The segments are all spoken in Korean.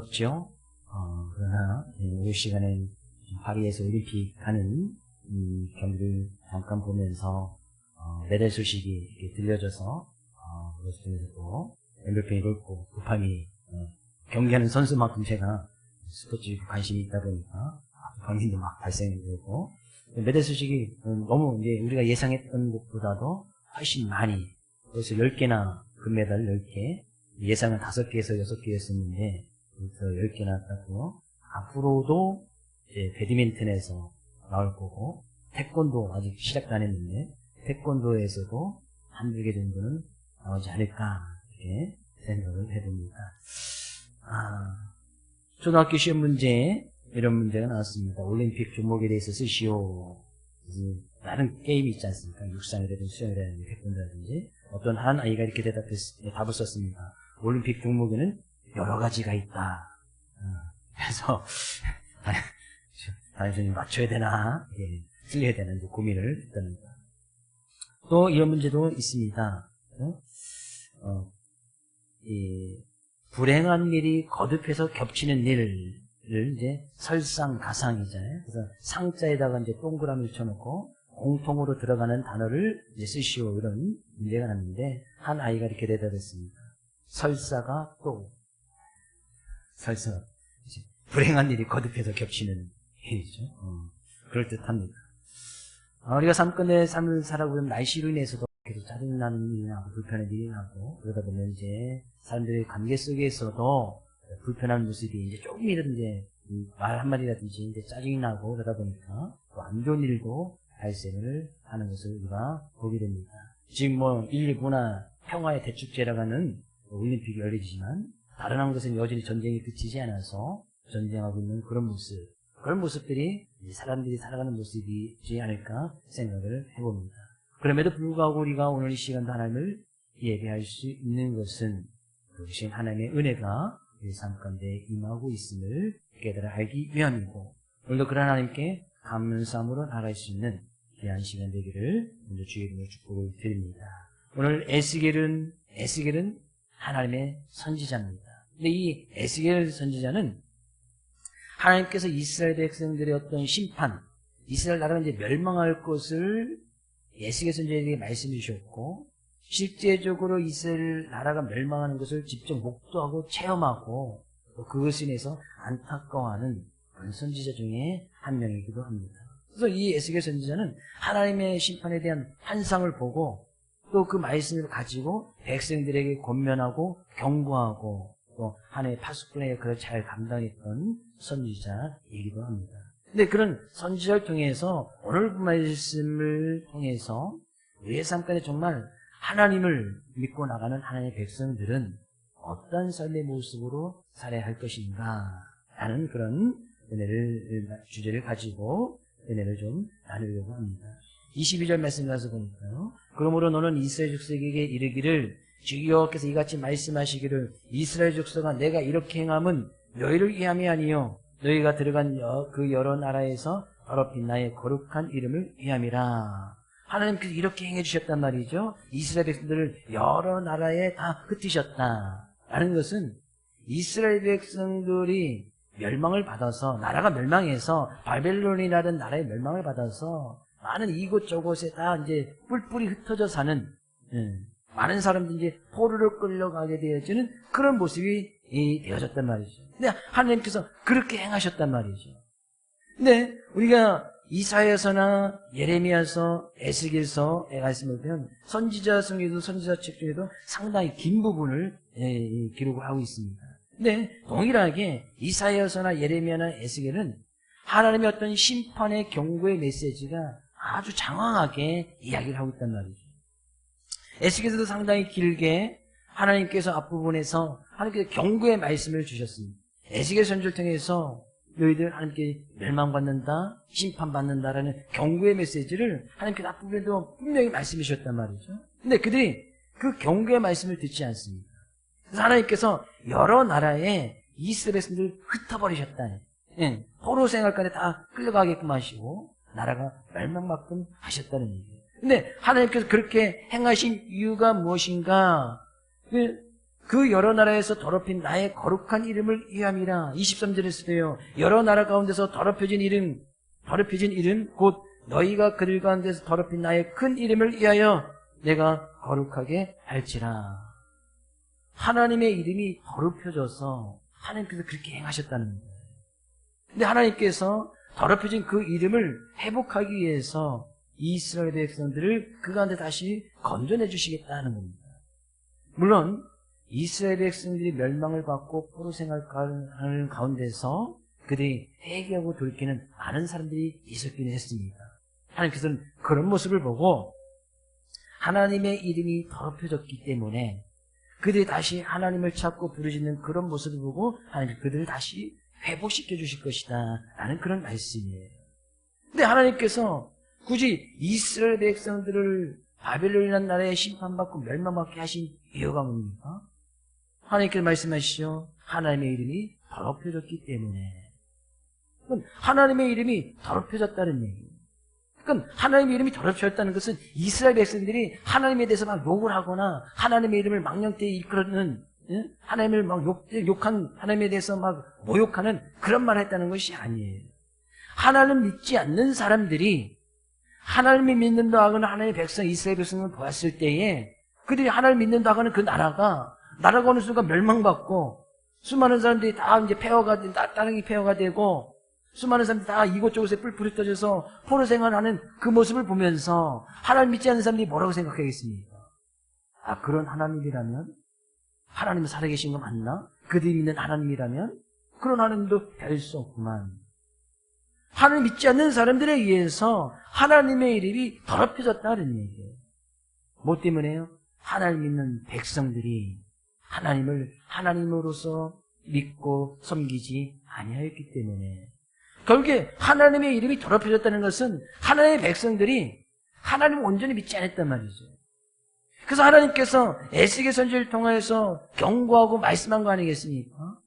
어렵죠. 그러나 이 시간엔 파리에서 올림픽 하는 경기를 잠깐 보면서 메달 소식이 이렇게 들려져서 그것을 통해서도 엔돌핀이 있고 도파민이 경기하는 선수만큼 제가 스포츠에 관심이 있다 보니까 도파민도 막 발생되고 메달 소식이 너무 이제 우리가 예상했던 것보다도 훨씬 많이 그래서 10개나 금메달 10개 예상은 5개에서 6개였었는데 그래서 10개나 땄고 앞으로도 이제 배드민턴에서 나올 거고 태권도 아직 시작도 안 했는데 태권도에서도 한두 개 정도는 나오지 않을까 이렇게 생각을 해봅니다. 초등학교 시험 문제 이런 문제가 나왔습니다. 올림픽 종목에 대해서 쓰시오. 다른 게임이 있지 않습니까? 육상이라든지 수영이라든지 태권도라든지 어떤 한 아이가 이렇게 답을 썼습니다. 올림픽 종목에는 여러 가지가 있다. 그래서 단순히 맞춰야 되나 틀려야 되나 고민을 했다는 거. 또 이런 문제도 있습니다. 불행한 일이 거듭해서 겹치는 일을 이제 설상가상이잖아요. 그래서 상자에다가 이제 동그라미를 쳐놓고 공통으로 들어가는 단어를 이제 쓰시오 이런 문제가 났는데 한 아이가 이렇게 대답했습니다. 설사가 또 설사 불행한 일이 거듭해서 겹치는 일이죠. 그럴 듯합니다. 우리가 삶을 살아보면 날씨로 인해서도 계속 짜증나는 일이 나고 불편한 일이 나고 그러다 보면 이제 사람들의 관계 속에서도 불편한 모습이 이제 조금이라도 이제 말 한마디라든지 이제 짜증이 나고 그러다 보니까 또 안 좋은 일도 발생을 하는 것을 우리가 보게 됩니다. 지금 뭐 일부나 평화의 대축제라고 하는 올림픽이 열리지만 다른 한 것은 여전히 전쟁이 그치지 않아서 전쟁하고 있는 그런 모습들이 사람들이 살아가는 모습이지 않을까 생각을 해봅니다. 그럼에도 불구하고 우리가 오늘 이 시간도 하나님을 예배할 수 있는 것은 그것이 하나님의 은혜가 우리 삶 가운데 임하고 있음을 깨달아 알기 위함이고 오늘도 그런 하나님께 감사함으로 나아갈 수 있는 귀한 시간 되기를 먼저 주의 이름으로 축복을 드립니다. 오늘 에스겔은 하나님의 선지자입니다. 근데 이 에스겔 선지자는 하나님께서 이스라엘 백성들의 어떤 심판, 이스라엘 나라가 이제 멸망할 것을 에스겔 선지자에게 말씀해 주셨고 실제적으로 이스라엘 나라가 멸망하는 것을 직접 목도하고 체험하고 또 그것에 인해서 안타까워하는 그런 선지자 중에 한 명이기도 합니다. 그래서 이 에스겔 선지자는 하나님의 심판에 대한 환상을 보고 또 그 말씀을 가지고 백성들에게 권면하고 경고하고 또 하나님의 파수꾼의 역할을 잘 감당했던 선지자이기도 합니다. 근데 그런 선지자를 통해서 오늘 말씀을 통해서 우리의 삶 가운데 정말 하나님을 믿고 나가는 하나님의 백성들은 어떤 삶의 모습으로 살아야 할 것인가 하는 그런 주제를 가지고 은혜를 좀 나누려고 합니다. 22절 말씀 가서 보니까요. 그러므로 너는 이스라엘 족속에게 이르기를 주여께서 이같이 말씀하시기를 이스라엘 족속아 내가 이렇게 행함은 너희를 위함이 아니요 너희가 들어간 그 여러 나라에서 더럽힌 나의 거룩한 이름을 위함이라. 하나님께서 이렇게 행해 주셨단 말이죠. 이스라엘 백성들을 여러 나라에 다 흩으셨다 라는 것은 이스라엘 백성들이 멸망을 받아서 나라가 멸망해서 바벨론이라는 나라의 멸망을 받아서 많은 이곳저곳에 다 이제 뿔뿔이 흩어져 사는 많은 사람들이 이제 포로로 끌려가게 되어지는 그런 모습이 되어졌단 말이죠. 근데 하나님께서 그렇게 행하셨단 말이죠. 근데 우리가 이사야서나 예레미야서, 에스겔서의 말씀을 보면 선지자 중에도 선지자 책 중에도 상당히 긴 부분을 기록을 하고 있습니다. 근데 동일하게 이사야서나 예레미야나 에스겔은 하나님의 어떤 심판의 경고의 메시지가 아주 장황하게 이야기를 하고 있단 말이죠. 에스겔도 상당히 길게 하나님께서 앞부분에서 하나님께서 경고의 말씀을 주셨습니다. 에스겔 선지를 통해서 너희들 하나님께 멸망받는다, 심판받는다라는 경고의 메시지를 하나님께서 앞부분에도 분명히 말씀해 주셨단 말이죠. 근데 그들이 그 경고의 말씀을 듣지 않습니다. 그래서 하나님께서 여러 나라에 이스라엘 백성들을 흩어버리셨다. 포로 생활까지 다 끌려가게끔 하시고 나라가 멸망만큼 하셨다는 얘기예요. 근데 하나님께서 그렇게 행하신 이유가 무엇인가? 그 여러 나라에서 더럽힌 나의 거룩한 이름을 위함이라. 23절에서도요. 여러 나라 가운데서 더럽혀진 이름 곧 너희가 그들 가운데서 더럽힌 나의 큰 이름을 위하여 내가 거룩하게 할지라. 하나님의 이름이 더럽혀져서 하나님께서 그렇게 행하셨다는 거예요. 근데 하나님께서 더럽혀진 그 이름을 회복하기 위해서 이스라엘 백성들을 그 가운데 다시 건져내 주시겠다는 겁니다. 물론 이스라엘 백성들이 멸망을 받고 포로 생활하는 가운데서 그들이 회개하고 돌이키는 많은 사람들이 있었기는 했습니다. 하나님께서는 그런 모습을 보고 하나님의 이름이 더럽혀졌기 때문에 그들이 다시 하나님을 찾고 부르짖는 그런 모습을 보고 하나님 그들을 다시 회복시켜 주실 것이다 라는 그런 말씀이에요. 근데 하나님께서 굳이 이스라엘 백성들을 바벨론이라는 나라에 심판받고 멸망받게 하신 이유가 뭡니까? 하나님께서 말씀하시죠. 하나님의 이름이 더럽혀졌기 때문에. 그럼 하나님의 이름이 더럽혀졌다는 얘기예요. 그럼 하나님의 이름이 더럽혀졌다는 것은 이스라엘 백성들이 하나님에 대해서 막 욕을 하거나 하나님의 이름을 망령되이 이끌어는 하나님을 막 욕한 하나님에 대해서 막 모욕하는 그런 말을 했다는 것이 아니에요. 하나님 믿지 않는 사람들이 하나님을 믿는다 하거나 하나님의 백성 이스라엘 백성을 보았을 때에 그들이 하나님을 믿는다 하거나 그 나라가 어느 순간 멸망받고 수많은 사람들이 다 이제 폐허가 땅이 폐허가 되고 수많은 사람들이 다 이곳저곳에 뿔뿔이 터져서 포로 생활하는 그 모습을 보면서 하나님 믿지 않는 사람들이 뭐라고 생각하겠습니까? 아, 그런 하나님이라면 하나님은 살아계신 거 맞나? 그들이 믿는 하나님이라면 그런 하나님도 별 수 없구만. 하나님 믿지 않는 사람들에 의해서 하나님의 이름이 더럽혀졌다는 얘기예요. 뭐 때문에요? 하나님 믿는 백성들이 하나님을 하나님으로서 믿고 섬기지 아니하였기 때문에. 결국에 하나님의 이름이 더럽혀졌다는 것은 하나님의 백성들이 하나님을 온전히 믿지 않았단 말이죠. 그래서 하나님께서 에스겔 선지자를 통해서 경고하고 말씀한 거 아니겠습니까?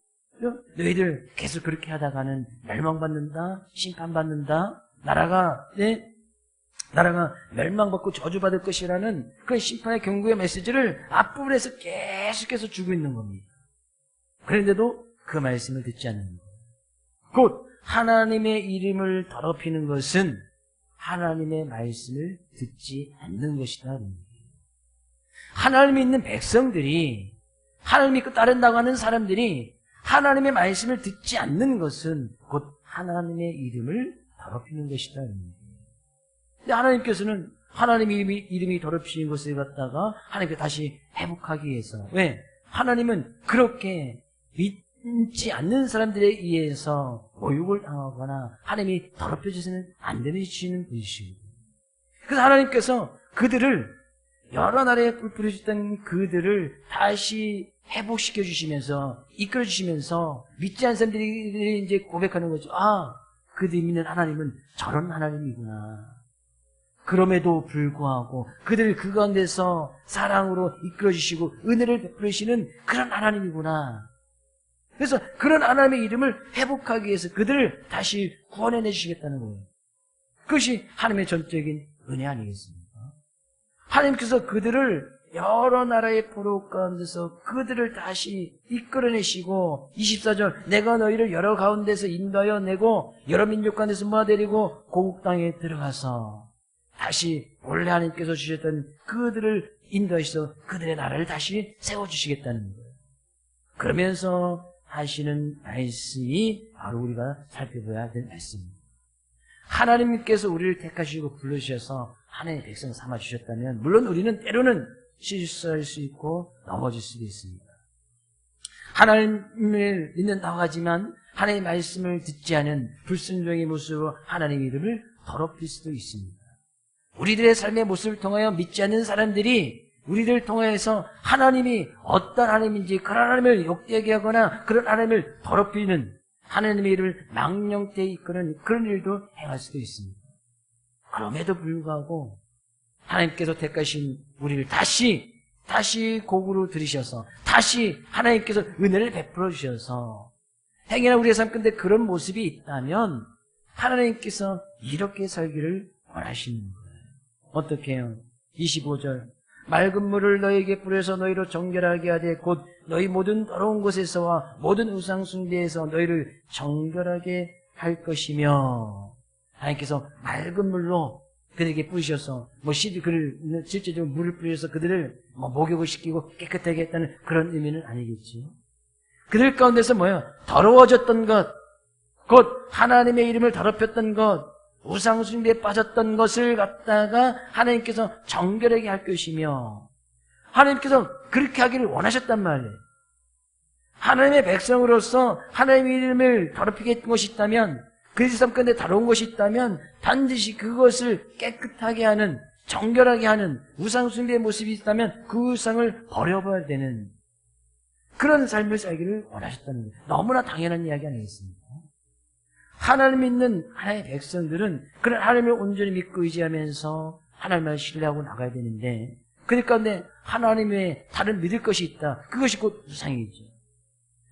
너희들 계속 그렇게 하다가는 멸망받는다, 심판받는다, 나라가 멸망받고 저주받을 것이라는 그 심판의 경고의 메시지를 앞부분에서 계속해서 주고 있는 겁니다. 그런데도 그 말씀을 듣지 않는 거예요. 곧 하나님의 이름을 더럽히는 것은 하나님의 말씀을 듣지 않는 것이다. 하나님이 있는 백성들이 하나님 믿고 따른다고 하는 사람들이 하나님의 말씀을 듣지 않는 것은 곧 하나님의 이름을 더럽히는 것이다. 근데 하나님께서는 하나님의 이름이 더럽히는 것을 갖다가 하나님께 다시 회복하기 위해서. 왜? 하나님은 그렇게 믿지 않는 사람들에 의해서 모욕을 당하거나 하나님이 더럽혀져서는 안 되시는 분이시고. 그래서 하나님께서 그들을 여러 나라에 뿔뿔이졌던 그들을 다시 회복시켜 주시면서 이끌어 주시면서 믿지 않는 사람들이 이제 고백하는 거죠. 아, 그들이 믿는 하나님은 저런 하나님이구나. 그럼에도 불구하고 그들을 그 가운데서 사랑으로 이끌어 주시고 은혜를 베풀으시는 그런 하나님이구나. 그래서 그런 하나님의 이름을 회복하기 위해서 그들을 다시 구원해 내주시겠다는 거예요. 그것이 하나님의 전적인 은혜 아니겠습니까? 하나님께서 그들을 여러 나라의 포로 가운데서 그들을 다시 이끌어내시고 24절 내가 너희를 여러 가운데서 인도하여 내고 여러 민족 가운데서 모아데리고 고국 땅에 들어가서 다시 원래 하나님께서 주셨던 그들을 인도하셔서 그들의 나라를 다시 세워주시겠다는 거예요. 그러면서 하시는 말씀이 바로 우리가 살펴봐야 될 말씀입니다. 하나님께서 우리를 택하시고 불러주셔서 하나님의 백성 삼아주셨다면 물론 우리는 때로는 실수할 수 있고 넘어질 수도 있습니다. 하나님을 믿는다고 하지만 하나님의 말씀을 듣지 않은 불순종의 모습으로 하나님의 이름을 더럽힐 수도 있습니다. 우리들의 삶의 모습을 통하여 믿지 않는 사람들이 우리를 통해서 하나님이 어떤 하나님인지 그런 하나님을 욕되게 하거나 그런 하나님을 더럽히는 하나님의 이름을 망령되이 이끄는 그런 일도 행할 수도 있습니다. 그럼에도 불구하고 하나님께서 택하신 우리를 다시 곡으로 들이셔서 다시 하나님께서 은혜를 베풀어 주셔서 행여나 우리의 삶 가운데 그런 모습이 있다면 하나님께서 이렇게 살기를 원하시는 거예요. 어떻게 해요? 25절 맑은 물을 너희에게 뿌려서 너희로 정결하게 하되 곧 너희 모든 더러운 곳에서와 모든 우상 숭배에서 너희를 정결하게 할 것이며, 하나님께서 맑은 물로 그들에게 뿌리셔서 그를 실제적으로 물을 뿌려서 그들을 목욕을 시키고 깨끗하게 했다는 그런 의미는 아니겠지. 그들 가운데서 더러워졌던 것, 곧 하나님의 이름을 더럽혔던 것, 우상 숭배에 빠졌던 것을 갖다가 하나님께서 정결하게 할 것이며, 하나님께서 그렇게 하기를 원하셨단 말이에요. 하나님의 백성으로서 하나님의 이름을 더럽히게 했던 것이 있다면, 그들 삶 가운데 더러운 것이 있다면 반드시 그것을 깨끗하게 하는, 정결하게 하는 우상 숭배의 모습이 있다면 그 우상을 버려봐야 되는 그런 삶을 살기를 원하셨다는 거예요. 너무나 당연한 이야기 아니겠습니까? 하나님 믿는 하나님의 백성들은 그런 하나님을 온전히 믿고 의지하면서 하나님을 신뢰하고 나가야 되는데, 그들 가운데 하나님 외에 다른 믿을 것이 있다. 그것이 곧 우상이죠.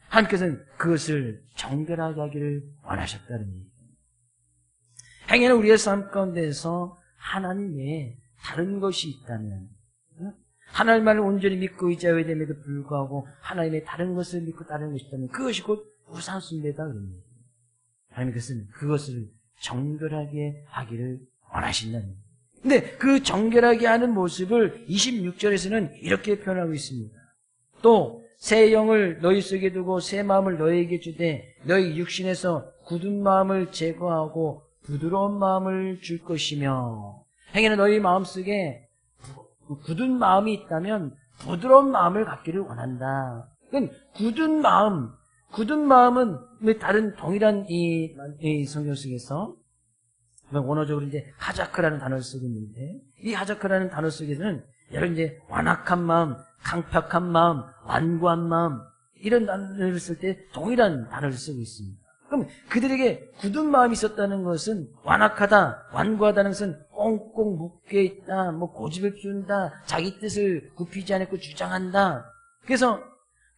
하나님께서는 그것을 정결하게 하기를 원하셨다는 얘기예요. 행여는 우리의 삶 가운데서 하나님 외에 다른 것이 있다면, 하나님만을 온전히 믿고 의지하여야 됨에도 불구하고 하나님의 다른 것을 믿고 다른 것이 있다면 그것이 곧 우상 숭배다 그럽니다. 하나님께서는 그것을 정결하게 하기를 원하신다는 거예요. 근데 그 정결하게 하는 모습을 26절에서는 이렇게 표현하고 있습니다. 또 새 영을 너희 속에 두고 새 마음을 너희에게 주되 너희 육신에서 굳은 마음을 제거하고 부드러운 마음을 줄 것이며, 행여는 너희 마음속에 굳은 마음이 있다면 부드러운 마음을 갖기를 원한다. 그러니까 굳은 마음은 다른 동일한 이 성경 속에서 원어적으로 이제 하자크라는 단어를 쓰고 있는데, 이 하자크라는 단어 속에서는 여러분 이제 완악한 마음, 강팍한 마음, 완고한 마음, 이런 단어를 쓸 때 동일한 단어를 쓰고 있습니다. 그럼 그들에게 굳은 마음이 있었다는 것은 완악하다, 완고하다는 것은 꽁꽁 묶여 있다, 고집을 피운다, 자기 뜻을 굽히지 않고 주장한다. 그래서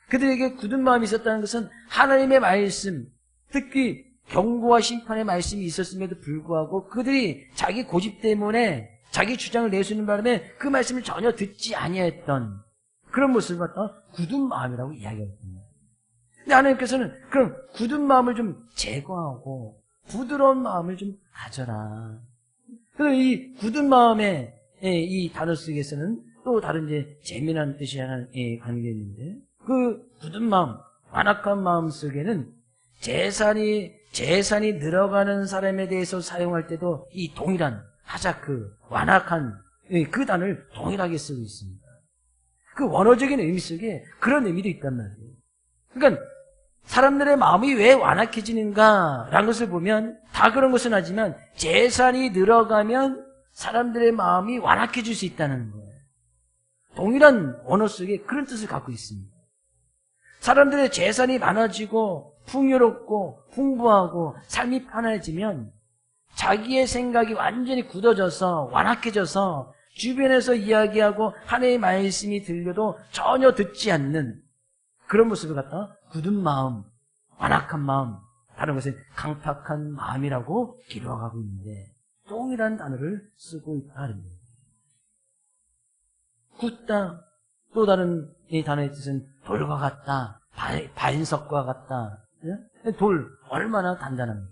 그들에게 굳은 마음이 있었다는 것은 하나님의 말씀, 특히 경고와 심판의 말씀이 있었음에도 불구하고 그들이 자기 고집 때문에 자기 주장을 내세우는 바람에 그 말씀을 전혀 듣지 아니했던 그런 모습을 갖다가 굳은 마음이라고 이야기하거든요. 근데 하나님께서는 그럼 굳은 마음을 좀 제거하고 부드러운 마음을 좀 가져라. 그래서 이 굳은 마음의 이 단어 속에서는 또 다른 이제 재미난 뜻이 하나 담겨 있는데, 그 굳은 마음, 완악한 마음 속에는 재산이 늘어가는 사람에 대해서 사용할 때도 이 동일한 하자크, 완악한 그 단어를 동일하게 쓰고 있습니다. 그 원어적인 의미 속에 그런 의미도 있단 말이에요. 그러니까 사람들의 마음이 왜 완악해지는가라는 것을 보면 다 그런 것은 하지만 재산이 늘어가면 사람들의 마음이 완악해질 수 있다는 거예요. 동일한 언어 속에 그런 뜻을 갖고 있습니다. 사람들의 재산이 많아지고 풍요롭고 풍부하고 삶이 편해지면 자기의 생각이 완전히 굳어져서 완악해져서 주변에서 이야기하고 하나님의 말씀이 들려도 전혀 듣지 않는 그런 모습을 갖다가 굳은 마음, 완악한 마음, 다른 것은 강팍한 마음이라고 기록하고 있는데 동일한 단어를 쓰고 있다는 거예요. 굳다, 또 다른 이 단어의 뜻은 돌과 같다, 반석과 같다. 돌 얼마나 단단합니까?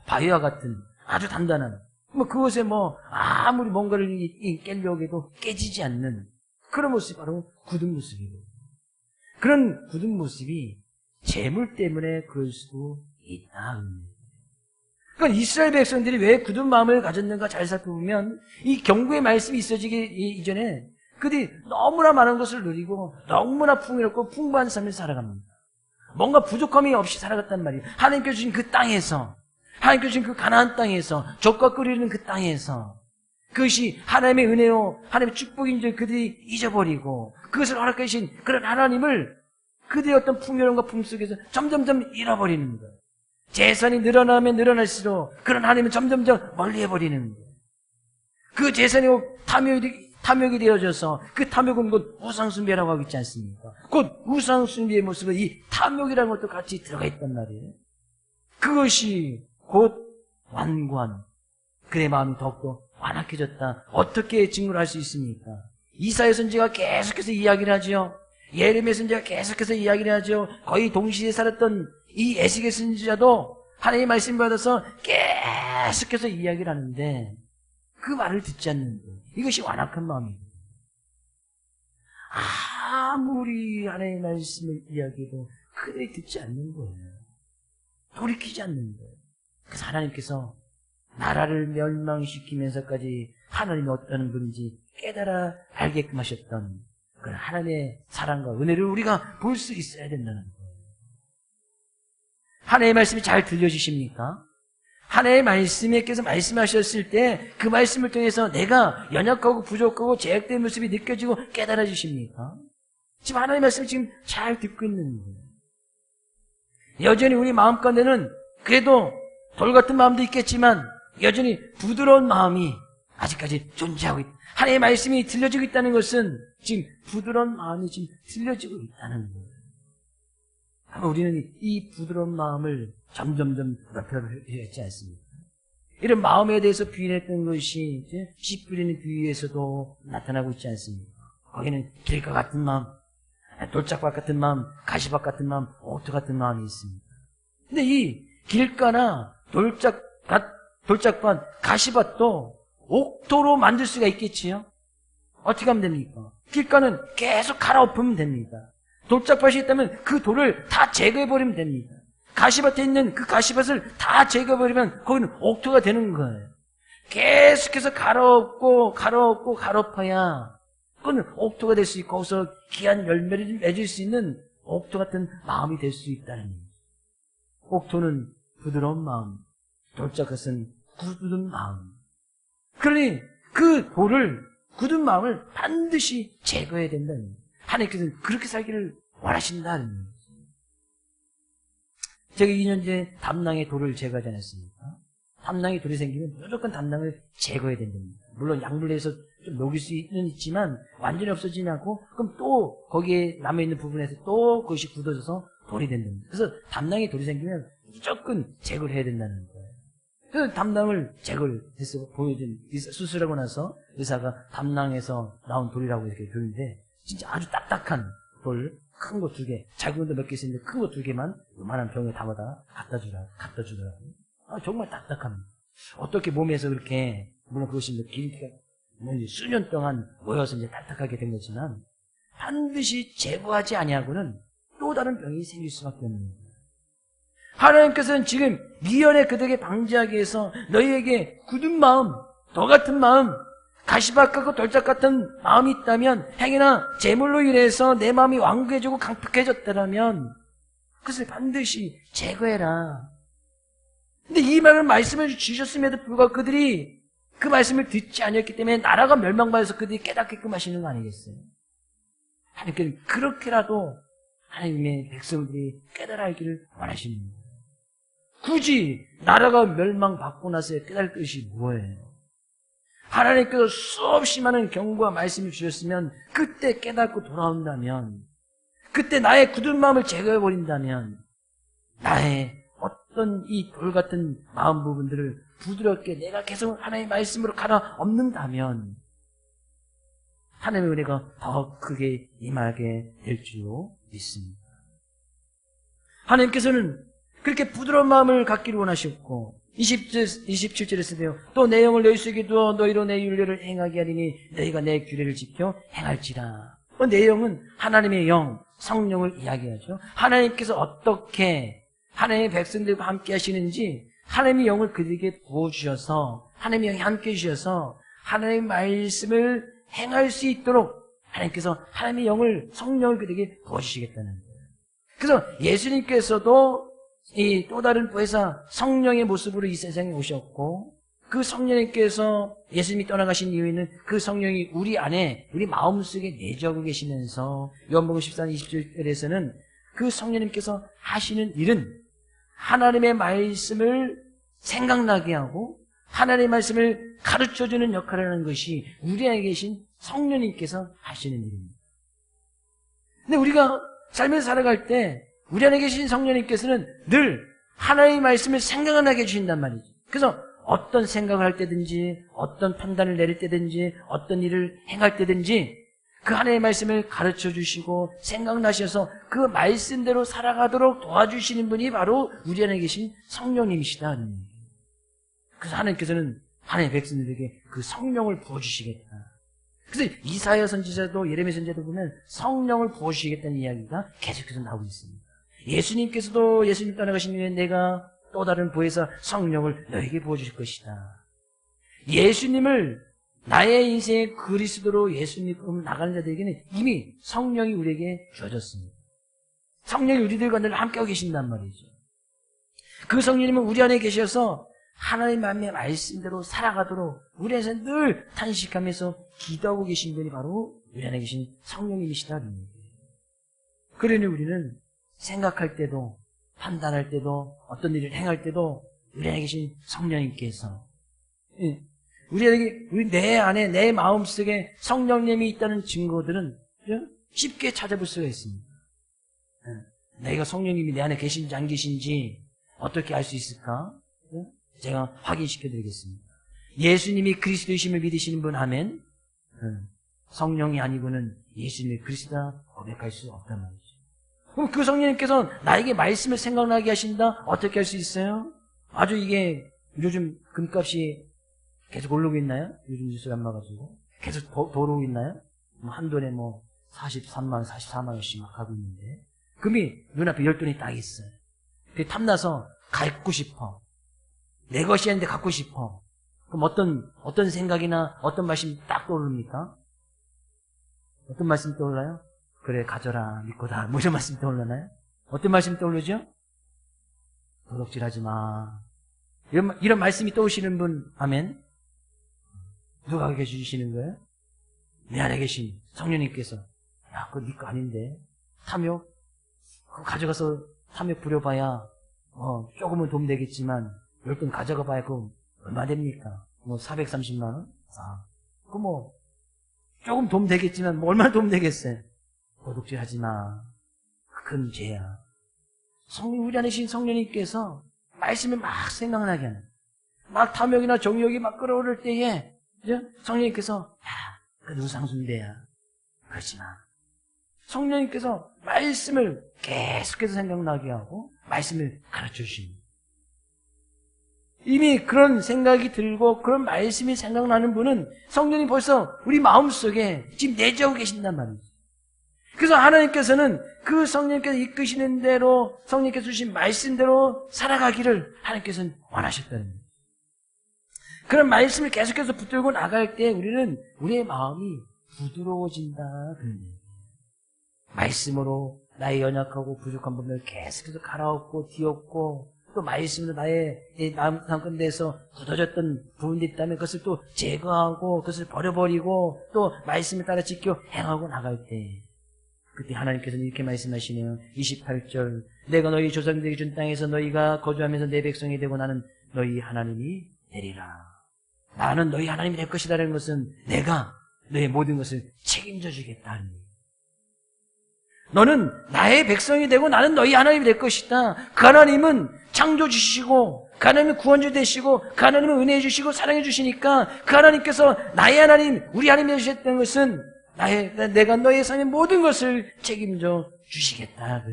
바위와 같은 아주 단단한, 그것에 아무리 뭔가를 깨려고 해도 깨지지 않는 그런 모습이 바로 굳은 모습이고, 그런 굳은 모습이 재물 때문에 그럴 수도 있다. 그러니까 이스라엘 백성들이 왜 굳은 마음을 가졌는가 잘 살펴보면 이 경고의 말씀이 있어지기 이전에 그들이 너무나 많은 것을 누리고 너무나 풍요롭고 풍부한 삶을 살아갑니다. 뭔가 부족함이 없이 살아갔단 말이에요. 하나님께서 주신 그 땅에서, 하나님께서 주신 그 가나안 땅에서, 족과 끓이는 그 땅에서, 그것이 하나님의 은혜요, 하나님의 축복인 줄 그들이 잊어버리고 그것을 허락하신 그런 하나님을 그들의 어떤 풍요로움과 품 속에서 점점점 잃어버리는 거예요. 재산이 늘어나면 늘어날수록 그런 하나님은 점점점 멀리해버리는 거예요. 그 재산이 탐욕이 되어져서 그 탐욕은 곧 우상숭배라고 하고 있지 않습니까? 곧 우상숭배의 모습은 이 탐욕이라는 것도 같이 들어가 있단 말이에요. 그것이 곧 완고한 그의 마음이 더욱더 완악해졌다. 어떻게 증거를 할 수 있습니까? 이사야 선지자가 계속해서 이야기를 하죠. 예레미야 선지자가 계속해서 이야기를 하죠. 거의 동시에 살았던 이 에스겔 선지자도 하나님의 말씀 받아서 계속해서 이야기를 하는데 그 말을 듣지 않는 거예요. 이것이 완악한 마음입니다. 아무리 하나님의 말씀을 이야기해도 그들이 듣지 않는 거예요. 돌이키지 않는 거예요. 그래서 하나님께서 나라를 멸망시키면서까지 하나님이 어떤 분인지 깨달아 알게끔 하셨던 그런 하나님의 사랑과 은혜를 우리가 볼 수 있어야 된다는 거예요. 하나님의 말씀이 잘 들려주십니까? 하나님의 말씀에께서 말씀하셨을 때 그 말씀을 통해서 내가 연약하고 부족하고 제약된 모습이 느껴지고 깨달아지십니까? 지금 하나님의 말씀을 지금 잘 듣고 있는 거예요. 여전히 우리 마음 가운데는 그래도 돌 같은 마음도 있겠지만 여전히 부드러운 마음이 아직까지 존재하고 있다. 하나님의 말씀이 들려지고 있다는 것은 지금 부드러운 마음이 지금 들려지고 있다는 거예요. 우리는 이 부드러운 마음을 점점점 높여야 하지 않습니까? 이런 마음에 대해서 부인했던 것이 이제 씨 뿌리는 비유에서도 나타나고 있지 않습니까? 거기는 길과 같은 마음, 돌짝밭 같은 마음, 가시밭 같은 마음, 옥토 같은 마음이 있습니다. 근데 이 길가나 돌짝밭, 가시밭도 옥토로 만들 수가 있겠지요? 어떻게 하면 됩니까? 길가는 계속 갈아엎으면 됩니다. 돌짝밭이 있다면 그 돌을 다 제거해버리면 됩니다. 가시밭에 있는 그 가시밭을 다 제거해버리면 거기는 옥토가 되는 거예요. 계속해서 갈아엎어야 그건 옥토가 될 수 있고 거기서 귀한 열매를 맺을 수 있는 옥토 같은 마음이 될 수 있다는 거예요. 옥토는 부드러운 마음, 돌짝밭은 굳은 마음. 그러니 그 돌을, 굳은 마음을 반드시 제거해야 된다는 거예요. 하나님께서는 그렇게 살기를 원하신다는 거예요. 제가 2년 전에 담낭에 돌을 제거하지 않았습니까? 담낭에 돌이 생기면 무조건 담낭을 제거해야 된답니다. 물론 약물에서 좀 녹일 수는 있지만 완전히 없어지지 않고 그럼 또 거기에 남아있는 부분에서 또 그것이 굳어져서 돌이 된답니다. 그래서 담낭에 돌이 생기면 무조건 제거를 해야 된다는 거예요. 그래서 담낭을 제거를 해서 보여준, 수술하고 나서 의사가 담낭에서 나온 돌이라고 이렇게 보는데 진짜 아주 딱딱한 돌, 큰 거 2개, 작은 것도 몇 개 있었는데 큰 거 2개만 요만한 병에 담아다 갖다 주더라고요. 정말 딱딱합니다. 어떻게 몸에서 그렇게, 물론 그것이 길이가 수년 동안 모여서 이제 딱딱하게 된 거지만 반드시 제거하지 아니하고는 또 다른 병이 생길 수밖에 없는 거예요. 하나님께서는 지금 미연에 그들에게 방지하기 위해서 너희에게 굳은 마음, 도 같은 마음, 가시밭 같고 돌짝 같은 마음이 있다면 행위나 재물로 인해서 내 마음이 완고해지고 강팍해졌다면 그것을 반드시 제거해라. 근데 이 말씀을 주셨음에도 불구하고 그들이 그 말씀을 듣지 않았기 때문에 나라가 멸망받아서 그들이 깨닫게끔 하시는 거 아니겠어요? 하나님께는 그렇게라도 하나님의 백성들이 깨달아 알기를 원하시는 거예요. 굳이 나라가 멸망받고 나서 깨달을 것이 뭐예요? 하나님께서 수없이 많은 경고와 말씀을 주셨으면 그때 깨닫고 돌아온다면, 그때 나의 굳은 마음을 제거해버린다면 나의 어떤 이 돌 같은 마음 부분들을 부드럽게 내가 계속 하나님의 말씀으로 갈아엎는다면 하나님의 은혜가 더 크게 임하게 될 줄로 믿습니다. 하나님께서는 그렇게 부드러운 마음을 갖기를 원하셨고 27절에서도요. 또 내 영을 너희 속에 두어 너희로 내 윤례를 행하게 하리니 너희가 내 규례를 지켜 행할지라. 내 영은 하나님의 영, 성령을 이야기하죠. 하나님께서 어떻게 하나님의 백성들과 함께 하시는지 하나님의 영을 그들에게 부어주셔서 하나님의 영이 함께 해주셔서 하나님의 말씀을 행할 수 있도록 하나님께서 하나님의 영을, 성령을 그들에게 부어주시겠다는 거예요. 그래서 예수님께서도 이 또 다른 부회사 성령의 모습으로 이 세상에 오셨고 그 성령님께서 예수님이 떠나가신 이후에는 그 성령이 우리 안에 우리 마음속에 내주하고 계시면서 요한복음 14장 27절에서는 그 성령님께서 하시는 일은 하나님의 말씀을 생각나게 하고 하나님의 말씀을 가르쳐주는 역할을 하는 것이 우리 안에 계신 성령님께서 하시는 일입니다. 근데 우리가 살면서 살아갈 때 우리 안에 계신 성령님께서는 늘 하나님의 말씀을 생각나게 해주신단 말이죠. 그래서 어떤 생각을 할 때든지 어떤 판단을 내릴 때든지 어떤 일을 행할 때든지 그 하나님의 말씀을 가르쳐 주시고 생각나셔서 그 말씀대로 살아가도록 도와주시는 분이 바로 우리 안에 계신 성령님이시다. 그래서 하나님께서는 하나님의 백성들에게 그 성령을 부어주시겠다. 그래서 이사야 선지자도 예레미야 선지자도 보면 성령을 부어주시겠다는 이야기가 계속해서 나오고 있습니다. 예수님께서도 예수님 떠나가신 후에 내가 또 다른 부에서 성령을 너에게 부어주실 것이다. 예수님을 나의 인생의 그리스도로 예수님으로 나가는 자들에게는 이미 성령이 우리에게 주어졌습니다. 성령이 우리들과 늘 함께하고 계신단 말이죠. 그 성령님은 우리 안에 계셔서 하나님 마음의 말씀대로 살아가도록 우리 안에서 늘 탄식하면서 기도하고 계신 분이 바로 우리 안에 계신 성령님이시다. 그러니 우리는 생각할 때도 판단할 때도 어떤 일을 행할 때도 우리 안에 계신 성령님께서 우리 내 안에 내 마음속에 성령님이 있다는 증거들은 쉽게 찾아볼 수가 있습니다. 내가 성령님이 내 안에 계신지 안 계신지 어떻게 알 수 있을까? 제가 확인시켜 드리겠습니다. 예수님이 그리스도이심을 믿으시는 분 아멘. 성령이 아니고는 예수님이 그리스도다 고백할 수 없단 말이죠. 그럼 그 성령님께서 나에게 말씀을 생각나게 하신다? 어떻게 할 수 있어요? 아주 이게 요즘 금값이 계속 오르고 있나요? 요즘 뉴스를 안 봐가지고 계속 더 오르고 있나요? 한 돈에 43만, 44만 원씩 막 하고 있는데 금이 눈앞에 10돈이 딱 있어요. 그게 탐나서 갖고 싶어. 내 것이 아닌데 갖고 싶어. 그럼 어떤 생각이나 어떤 말씀이 딱 떠오릅니까? 어떤 말씀이 떠올라요? 그래 가져라 믿고다 뭐 이런 말씀이 떠올라나요? 어떤 말씀이 떠오르죠? 도둑질하지 마. 이런 말씀이 떠오르시는 분 아멘? 누가 계시는 거예요? 내 안에 계신 성령님께서 야 그거 네 거 아닌데 탐욕? 그거 가져가서 탐욕 부려봐야 조금은 도움 되겠지만 10돈 가져가 봐야 그거 얼마 됩니까? 430만 원? 그거 조금 도움 되겠지만 얼마나 도움 되겠어요? 도둑질 하지 마. 큰 죄야. 우리 안에 계신 성령님께서 말씀을 막 생각나게 하는 막 탐욕이나 정욕이 막 끌어오를 때에 성령님께서 그 누상순대야. 그러지 마. 성령님께서 말씀을 계속해서 생각나게 하고 말씀을 가르쳐 주십니다. 이미 그런 생각이 들고 그런 말씀이 생각나는 분은 성령이 벌써 우리 마음속에 지금 내재하고 계신단 말이죠. 그래서 하나님께서는 그 성령님께서 이끄시는 대로 성령님께서 주신 말씀대로 살아가기를 하나님께서는 원하셨다는 거예요. 그런 말씀을 계속해서 붙들고 나갈 때 우리는 우리의 마음이 부드러워진다. 말씀으로 나의 연약하고 부족한 부분을 계속해서 갈아엎고 뒤엎고 또 말씀으로 나의 마음 가운데에서 굳어졌던 부분이 있다면 그것을 또 제거하고 그것을 버려버리고 또 말씀을 따라 지켜 행하고 나갈 때 그때 하나님께서는 이렇게 말씀하시네요. 28절 내가 너희 조상들에게 준 땅에서 너희가 거주하면서 내 백성이 되고 나는 너희 하나님이 되리라. 나는 너희 하나님이 될 것이라는 것은 내가 너의 모든 것을 책임져 주겠다는 거예요. 너는 나의 백성이 되고 나는 너희 하나님이 될 것이다. 그 하나님은 창조주시고 그 하나님은 구원주 되시고 그 하나님은 은혜 주시고 사랑해 주시니까 그 하나님께서 나의 하나님 우리 하나님이 되셨다는 것은 내가 너의 삶의 모든 것을 책임져 주시겠다.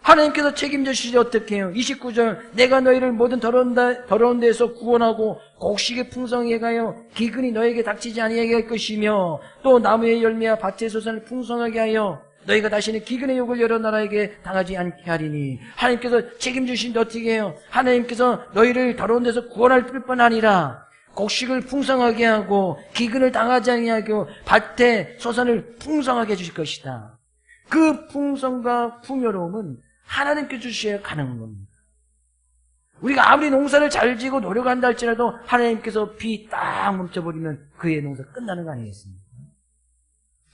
하나님께서 책임져 주시지 어떻게 해요? 29절 내가 너희를 모든 더러운 데에서 구원하고 곡식의 풍성하게 하여 기근이 너에게 닥치지 아니하게 할 것이며 또 나무의 열매와 밭의 소산을 풍성하게 하여 너희가 다시는 기근의 욕을 여러 나라에게 당하지 않게 하리니 하나님께서 책임져 주시는데 어떻게 해요? 하나님께서 너희를 더러운 데서 구원할 뿐 아니라 곡식을 풍성하게 하고 기근을 당하지 아니하게 하고 밭의 소산을 풍성하게 해주실 것이다. 그 풍성과 풍요로움은 하나님께 주셔야 가능한 겁니다. 우리가 아무리 농사를 잘 지고 노력한다 할지라도 하나님께서 비 딱 멈춰버리면 그의 농사 끝나는 거 아니겠습니까?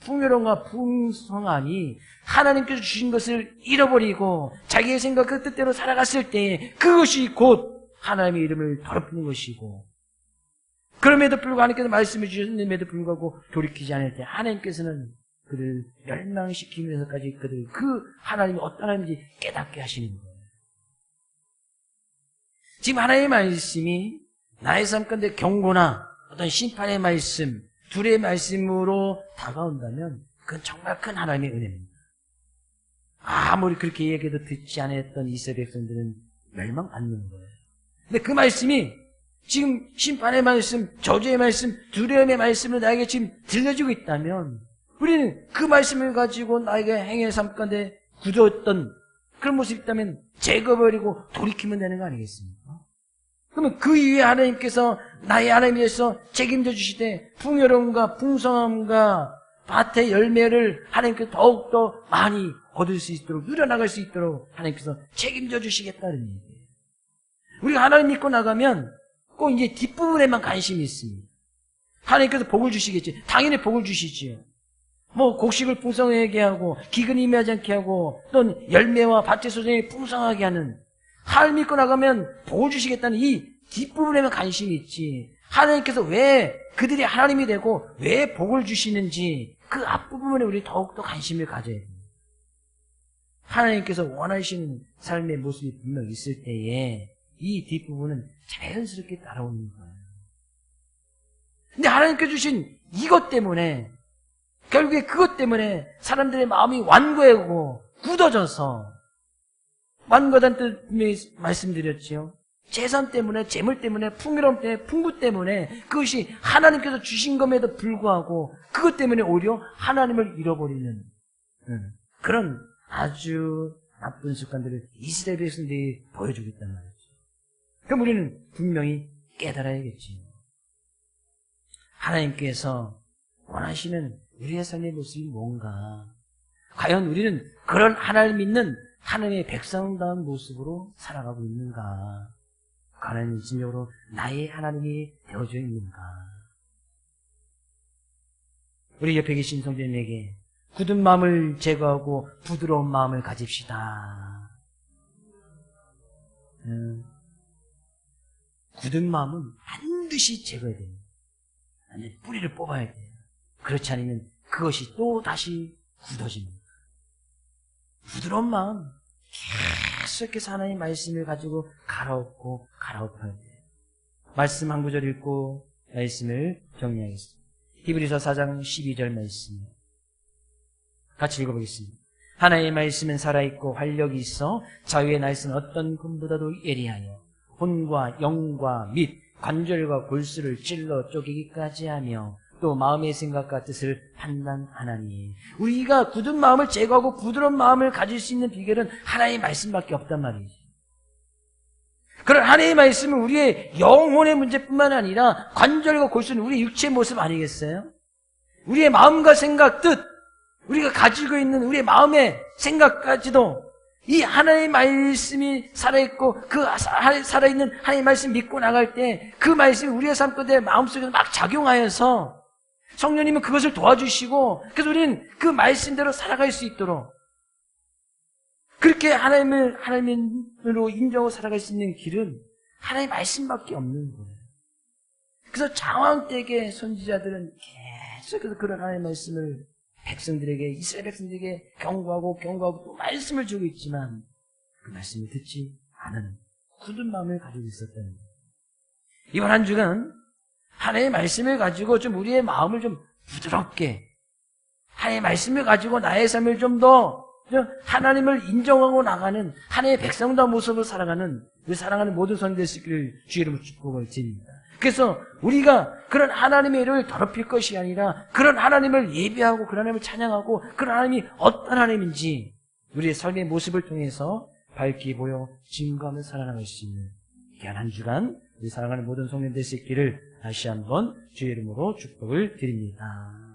풍요로움과 풍성함이 하나님께서 주신 것을 잃어버리고 자기의 생각 그 뜻대로 살아갔을 때 그것이 곧 하나님의 이름을 더럽히는 것이고 그럼에도 불구하고 하나님께서 말씀해 주셨음에도 불구하고 돌이키지 않을 때 하나님께서는 그를 멸망시키면서까지 그들 그 하나님이 어떤 하나님인지 깨닫게 하시는 거예요. 지금 하나님의 말씀이 나의 삶 가운데 경고나 어떤 심판의 말씀, 둘의 말씀으로 다가온다면 그건 정말 큰 하나님의 은혜입니다. 아무리 그렇게 얘기해도 듣지 않았던 이스라엘 백성들은 멸망 안 되는 거예요. 근데 그 말씀이 지금 심판의 말씀, 저주의 말씀, 두려움의 말씀을 나에게 지금 들려주고 있다면 우리는 그 말씀을 가지고 나에게 행해 삶 가운데 굳었던 그런 모습이 있다면 제거버리고 돌이키면 되는 거 아니겠습니까? 그러면 그 이후에 하나님께서 나의 하나님께서 책임져 주시되 풍요로움과 풍성함과 밭의 열매를 하나님께서 더욱더 많이 얻을 수 있도록 누려나갈 수 있도록 하나님께서 책임져 주시겠다는 얘기예요. 우리가 하나님 믿고 나가면 꼭 이제 뒷부분에만 관심이 있습니다. 하나님께서 복을 주시겠지. 당연히 복을 주시지요. 뭐 곡식을 풍성하게 하고 기근이 임하지 않게 하고 또는 열매와 밭의 소정이 풍성하게 하는 하나님 믿고 나가면 복을 주시겠다는 이 뒷부분에만 관심이 있지. 하나님께서 왜 그들이 하나님이 되고 왜 복을 주시는지 그 앞부분에 우리 더욱더 관심을 가져야 됩니다. 하나님께서 원하시는 삶의 모습이 분명 있을 때에 이 뒷부분은 자연스럽게 따라오는 거예요. 근데 하나님께 주신 이것 때문에 결국에 그것 때문에 사람들의 마음이 완고하고 굳어져서 완고하다는 뜻 분명히 말씀드렸지요. 재산 때문에, 재물 때문에, 풍요로움 때문에, 풍부 때문에 그것이 하나님께서 주신 것에도 불구하고 그것 때문에 오히려 하나님을 잃어버리는 그런 아주 나쁜 습관들을 이스라엘 백성들이 보여주고 있단 말이죠. 그럼 우리는 분명히 깨달아야겠지요. 하나님께서 원하시는 우리의 삶의 모습이 뭔가? 과연 우리는 그런 하나님 믿는 하나님의 백성다운 모습으로 살아가고 있는가? 하나님 진정으로 나의 하나님이 되어져 있는가? 우리 옆에 계신 성도님에게 굳은 마음을 제거하고 부드러운 마음을 가집시다. 굳은 마음은 반드시 제거해야 됩니다. 완전히 뿌리를 뽑아야 돼요. 그렇지 않으면 그것이 또 다시 굳어집니다. 부드러운 마음, 계속해서 하나님의 말씀을 가지고 갈아엎어야 돼요. 말씀 한 구절 읽고 말씀을 정리하겠습니다. 히브리서 4장 12절 말씀 같이 읽어보겠습니다. 하나님의 말씀은 살아있고 활력이 있어 자유의 날선 어떤 금보다도 예리하여 혼과 영과 및 관절과 골수를 찔러 쪼개기까지 하며 또 마음의 생각과 뜻을 판단하나니. 우리가 굳은 마음을 제거하고 부드러운 마음을 가질 수 있는 비결은 하나님의 말씀밖에 없단 말이지. 그런 하나님의 말씀은 우리의 영혼의 문제뿐만 아니라 관절과 골수는 우리의 육체의 모습 아니겠어요? 우리의 마음과 생각, 뜻, 우리가 가지고 있는 우리의 마음의 생각까지도 이 하나님의 말씀이 살아있고 그 살아있는 하나님의 말씀 믿고 나갈 때 그 말씀이 우리의 삶 가운데 마음속에서 막 작용하여서 성령님은 그것을 도와주시고 그래서 우리는 그 말씀대로 살아갈 수 있도록 그렇게 하나님으로 인정하고 살아갈 수 있는 길은 하나님의 말씀밖에 없는 거예요. 그래서 장황되게 선지자들은 계속해서 그런 하나님의 말씀을 백성들에게, 이스라엘 백성들에게 경고하고 또 말씀을 주고 있지만 그 말씀을 듣지 않은 굳은 마음을 가지고 있었다는 거예요. 이번 한 주간 하나님의 말씀을 가지고 좀 우리의 마음을 좀 부드럽게 하나님의 말씀을 가지고 나의 삶을 좀 더 하나님을 인정하고 나가는 하나님의 백성다운 모습으로 살아가는 우리 사랑하는 모든 성도들 수 있기를 주의 이름으로 축복을 드립니다. 그래서 우리가 그런 하나님의 이름을 더럽힐 것이 아니라 그런 하나님을 예배하고 그런 하나님을 찬양하고 그런 하나님이 어떤 하나님인지 우리의 삶의 모습을 통해서 밝히 보여 증거하며 살아나갈 수 있는 귀한 한 주간 우리 사랑하는 모든 성도들 수 있기를 다시 한번 주의 이름으로 축복을 드립니다.